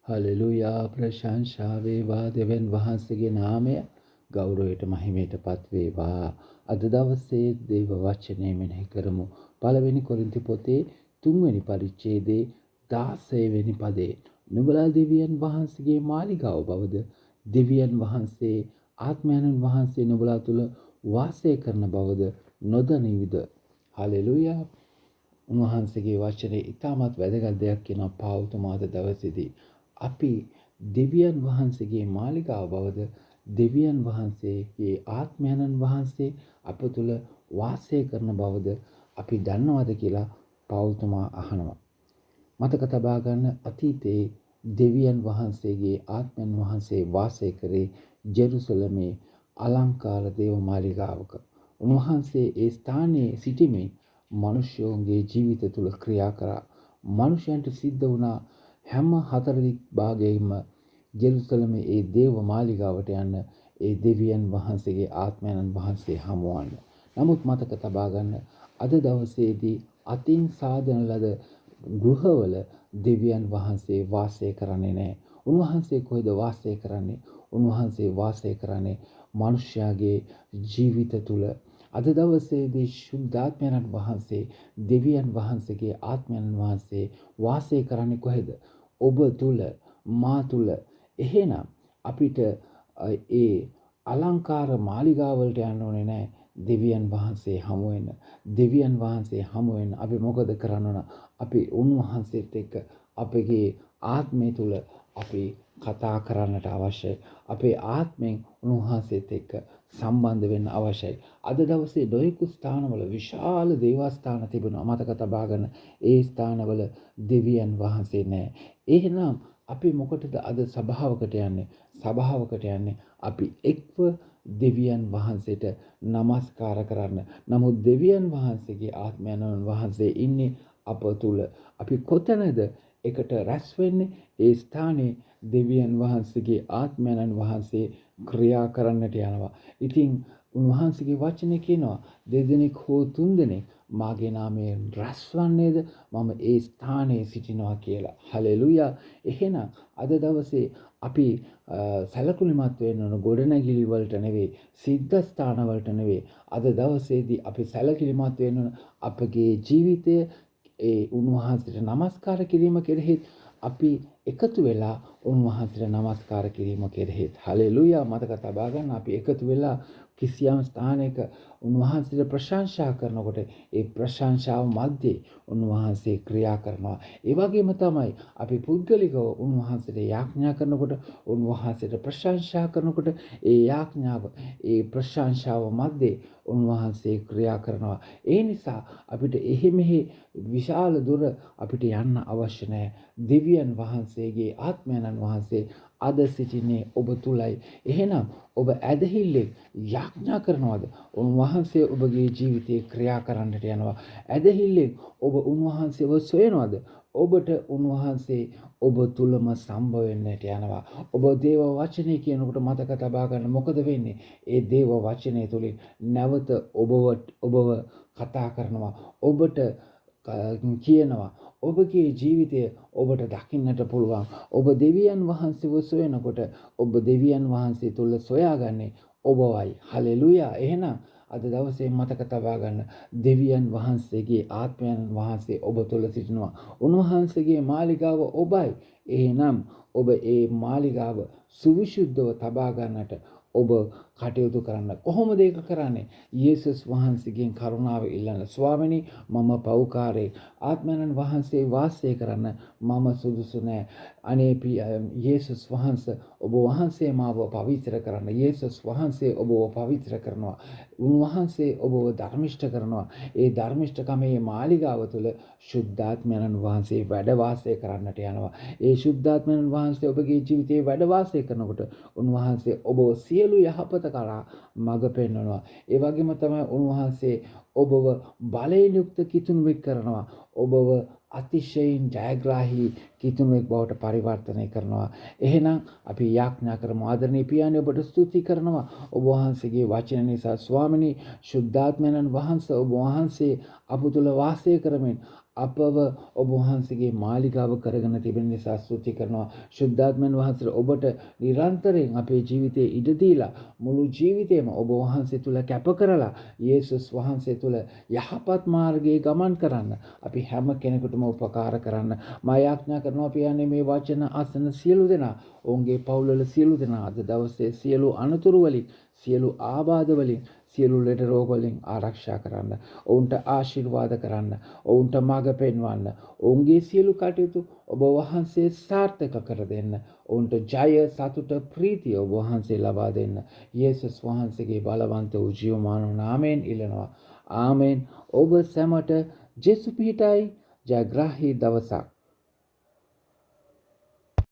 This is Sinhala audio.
හලෙලුයා ප්‍රශංසා වේවා දෙවන් වහන්සේගේ නාමය ගෞරවයට මහිමයටපත් වේවා. අද දවසේ දේව වචනය මෙනෙහි කරමු. පළවෙනි කොරින්ති පොතේ 3 වෙනි පරිච්ඡේදයේ 16 වෙනි පදේ. නුඹලා දෙවියන් වහන්සේගේ මාලිගාව බවද දෙවියන් වහන්සේ ආත්මයන් වහන්සේ නුඹලා තුල වාසය කරන බවද නොදනිවිද? හලෙලුයා. උන්වහන්සේගේ වචනේ ඉතාමත් වැදගත් දෙයක් කියනවා පාවුතුමාද දවසේදී. අපි දෙවියන් වහන්සේගේ මාලිගාව බවද දෙවියන් වහන්සේගේ ආත්මයන් වහන්සේ අප තුළ වාසය කරන බවද අපි දන්නවද කියලා පාවුතුමා අහනවා. මතක තබා ගන්න අතීතයේ දෙවියන් වහන්සේගේ ආත්මයන් වහන්සේ වාසය කරේ ජෙරුසලමේ අලංකාර දේව මාලිගාවක. උන්වහන්සේ ඒ ස්ථානයේ සිටීමේ මිනිසුන්ගේ ජීවිත තුළ ක්‍රියා කරා. මිනිසයන්ට සිද්ධ වුණා හැම හතරදික් භාගයෙන්ම ජෙරුසලමේ ඒ දේව මාලිගාවට යන්න ඒ දෙවියන් වහන්සේගේ ආත්මයන් වහන්සේ හමුවන්න. නමුත් මතක තබා ගන්න අද දවසේදී අතින් සාදන ලද ගෘහවල දෙවියන් වහන්සේ වාසය කරන්නේ නැහැ. උන්වහන්සේ කොහෙද වාසය කරන්නේ? උන්වහන්සේ වාසය කරන්නේ මනුෂ්‍යයාගේ ජීවිත තුළ. අද දවසේදී ශුද්ධාත්මයන් වහන්සේ දෙවියන් වහන්සේගේ ආත්මයන් වහන්සේ වාසය කරන්නේ කොහෙද? ඔබ තුල, මා තුල. එහෙනම් අපිට ඒ අලංකාර මාලිගාවලට යන්න ඕනේ නැහැ. දෙවියන් වහන්සේ හමු වෙන. දෙවියන් වහන්සේ හමු වෙන අපි මොකද කරන්න ඕන? අපි උන්වහන්සේත් එක්ක අපගේ ආත්මය තුල අපි කතා කරන්නට අවශ්‍යයි. අපේ ආත්මෙන් උන්වහන්සේත් එක්ක සම්බන්ධ වෙන්න අවශ්‍යයි. අද දවසේ නොයෙකුත් ස්ථානවල විශාල දේවස්ථාන තිබෙනවා. මතක තබා ගන්න. ඒ ස්ථානවල දෙවියන් වහන්සේ නැහැ. එහෙනම් අපි මොකටද අද සභාවකට යන්නේ? සභාවකට යන්නේ අපි එක්ව දෙවියන් වහන්සේට নমස්කාර කරන්න. නමුත් දෙවියන් වහන්සේගේ ආත්මයන් වහන්සේ ඉන්නේ අප තුල. අපි කොතැනද එකට රැස් වෙන්නේ? ඒ ස්ථානයේ දෙවියන් වහන්සේගේ ආත්මයන් වහන්සේ ක්‍රියා කරන්නට යනවා. ඉතින් උන්වහන්සේගේ වචනේ කියනවා දෙදෙනෙක් හෝ තුන්දෙනෙක් මාගේ නාමයෙන් රැස්වන්නේද මම ඒ ස්ථානයේ සිටිනවා කියලා. හලෙලුයා. එහෙනම් අද දවසේ අපි සැලකුලිමත් වෙන්න ඕන ගොඩනැගිලි වලට නෙවෙයි, සිද්ධ ස්ථාන වලට නෙවෙයි. අද දවසේදී අපි සැලකිලිමත් වෙන්න ඕන අපගේ ජීවිතය ඒ උන්වහන්සේට নমස්කාර කිරීම කෙරෙහි අපි එකතු වෙලා උන්වහන්සේට নমස්කාර කිරීම කෙරෙහි. හලෙලුයා. මතක තබා ගන්න අපි එකතු වෙලා කිසියම් ස්ථානයක උන්වහන්සේට ප්‍රශංසා කරනකොට ඒ ප්‍රශංසාව මැද්දේ උන්වහන්සේ ක්‍රියා කරනවා. ඒ වගේම තමයි අපි පුද්ගලිකව උන්වහන්සේට යාඥා කරනකොට උන්වහන්සේට ප්‍රශංසා කරනකොට ඒ යාඥාව ඒ ප්‍රශංසාව මැද්දේ උන්වහන්සේ ක්‍රියා කරනවා. ඒ නිසා අපිට එහෙ මෙහෙ විශාල දුර අපිට යන්න අවශ්‍ය නැහැ. දෙවියන් වහන්සේගේ ආත්මයන් වහන්සේ අද සිටින්නේ ඔබ තුලයි. එහෙනම් ඔබ ඇදහිල්ලෙන් යාඥා කරනවද? උන්වහන්සේ ඔබගේ ජීවිතේ ක්‍රියා කරන්නට යනවා. ඇදහිල්ලෙන් ඔබ උන්වහන්සේව සොයනවද? ඔබට උන්වහන්සේ ඔබ තුලම සම්බ වෙන්නට යනවා. ඔබ දේව වචනේ කියනකොට මතක තබා ගන්න මොකද වෙන්නේ? ඒ දේව වචනේ තුලින් නැවත ඔබව කතා කරනවා. ඔබට කියනවා ඔබගේ ජීවිතය ඔබට දකින්නට පුළුවන්. ඔබ දෙවියන් වහන්සේව සොයනකොට ඔබ දෙවියන් වහන්සේ තුල සොයාගන්නේ ඔබවයි. හලෙලුයා. එහෙනම් අද දවසේ මතක තබා ගන්න දෙවියන් වහන්සේගේ ආත්මයන් වහන්සේ ඔබ තුල සිටිනවා. උන්වහන්සේගේ මාලිගාව ඔබයි. එහෙනම් ඔබ ඒ මාලිගාව සුවිශුද්ධව තබා ගන්නට ඔබ කටයුතු කරන්න. කොහොමද ඒක කරන්නේ? යේසුස් වහන්සේගෙන් කරුණාව ඉල්ලන්න. ස්වාමිනී මම පව්කාරයෙක්. ආත්මයන් වහන්සේ වාසය කරන්න මම සුදුසු නෑ. අනේ යේසුස් වහන්සේ ඔබ වහන්සේ මාව පවිත්‍ර කරන්න. යේසුස් වහන්සේ ඔබව පවිත්‍ර කරනවා. උන්වහන්සේ ඔබව ධර්මිෂ්ඨ කරනවා. ඒ ධර්මිෂ්ඨකමේ මාලිගාව තුළ ශුද්ධාත්මයන් වහන්සේ වැඩ වාසය කරන්නට යනවා. ඒ ශුද්ධාත්මයන් වහන්සේ ඔබගේ ජීවිතේ වැඩ වාසය කරනකොට උන්වහන්සේ ඔබව සියලු යහපත කරා මඟ පෙන්වනවා. ඒ වගේම තමයි උන්වහන්සේ ඔබව බලයෙන් යුක්ත කිතුණුවෙක් කරනවා. ඔබව අතිශයින් ජයග්‍රාහී කිතුණුවෙක් බවට පරිවර්තනය කරනවා. එහෙනම් අපි යාඥා කරමු. ආදරණීය පියාණන් ඔබට ස්තුති කරනවා. ඔබ වහන්සේගේ වචන නිසා ස්වාමිනී ශුද්ධාත්මයන් වහන්සේ ඔබ වහන්සේ අප තුළ වාසය කරමින් අපව ඔබ වහන්සේගේ මාලිගාව කරගෙන තිබෙන නිසා ස්තුති කරනවා. ශුද්ධාත්මයන් වහන්සේට ඔබට නිරන්තරයෙන් අපේ ජීවිතයේ ඉඩ දීලා මුළු ජීවිතේම ඔබ වහන්සේ තුල කැප කරලා යේසුස් වහන්සේ තුල යහපත් මාර්ගයේ ගමන් කරන්න අපි හැම කෙනෙකුටම උපකාර කරන්න මා යාඥා කරනවා. අපි යන්නේ මේ වචන අසන සියලු දෙනා ඔවුන්ගේ පවුල්වල සියලු දෙනා අද දවසේ සියලු අනතුරු වලින් සියලු ආබාධ වලින් සියලු ලෙඩ රෝග වලින් ආරක්ෂා කරන්න. ඔවුන්ට ආශිර්වාද කරන්න. ඔවුන්ට මඟ පෙන්වන්න. ඔවුන්ගේ සියලු කටයුතු ඔබ වහන්සේ සාර්ථක කර දෙන්න. ඔවුන්ට ජය, සතුට, ප්‍රීතිය ඔබ වහන්සේ ලබා දෙන්න. යේසුස් වහන්සේගේ බලවන්ත වූ ජීවමාන නාමයෙන් ඉල්ලනවා. ආමෙන්. ඔබ සැමට ජේසු පිහිටයි. ජයග්‍රාහී දවසක්